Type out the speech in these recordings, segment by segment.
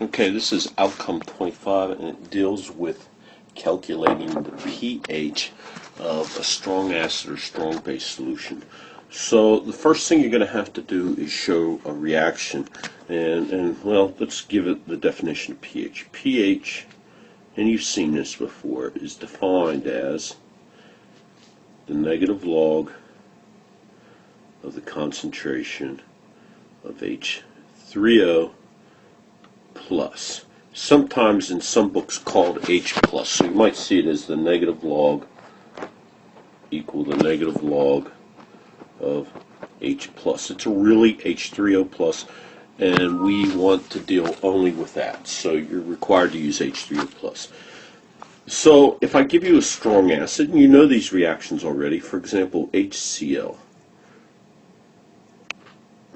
Okay, this is outcome 25, and it deals with calculating the pH of a strong acid or strong base solution. So the first thing you're going to have to do is show a reaction, and well, let's give it the definition of pH. pH, and you've seen this before, is defined as the negative log of the concentration of H3O plus, sometimes in some books called H plus. So you might see it as the negative log equal the negative log of H plus. It's really H3O plus, and we want to deal only with that. So you're required to use H3O plus. So if I give you a strong acid, and you know these reactions already, for example, HCl.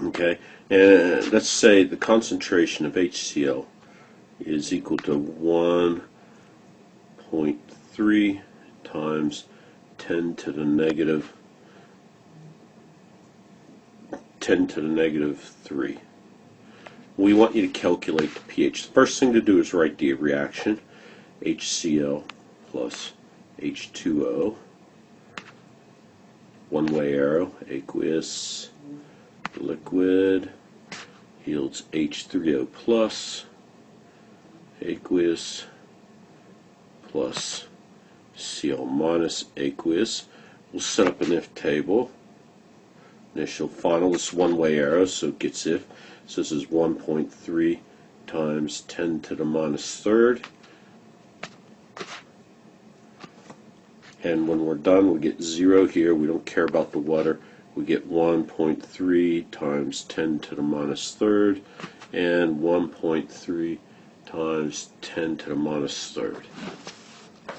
Okay, and let's say the concentration of HCl is equal to 1.3 times 10 to the negative 3. We want you to calculate the pH. The first thing to do is write the reaction. HCl plus H2O, one-way arrow, aqueous liquid, yields H3O plus, aqueous plus Cl minus aqueous. We'll set up an if table. Initial, final, this one-way arrow, so it gets if. So this is 1.3 times 10 to the minus third. And when we're done, we get 0 here. We don't care about the water. We get 1.3 times 10 to the minus third and 1.3 times 10 to the minus third.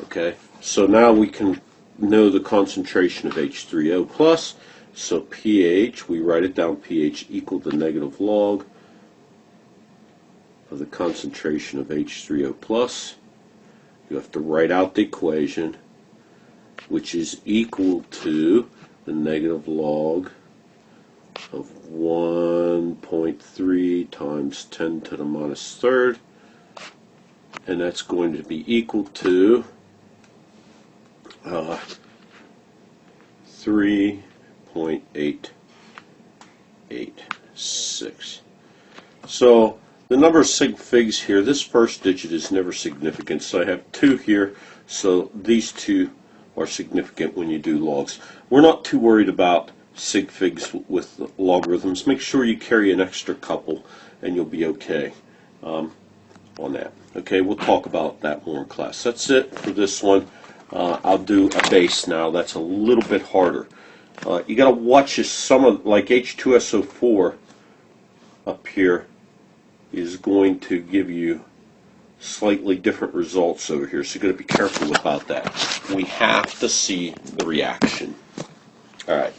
Okay, so now we can know the concentration of H3O plus. So pH, we write it down, pH equal to negative log of the concentration of H3O plus. You have to write out the equation, which is equal to the negative log of 1.3 times 10 to the minus third, and that's going to be equal to 3.886. So the number of sig figs here, this first digit is never significant, so I have 2 here, so these 2 are significant when you do logs. We're not too worried about sig figs with logarithms. Make sure you carry an extra couple and you'll be okay on that. Okay, we'll talk about that more in class. That's it for this one. I'll do a base now. That's a little bit harder. You got to watch this. Some of, like H2SO4 up here, is going to give you slightly different results over here, so you've got to be careful about that. We have to see the reaction. All right.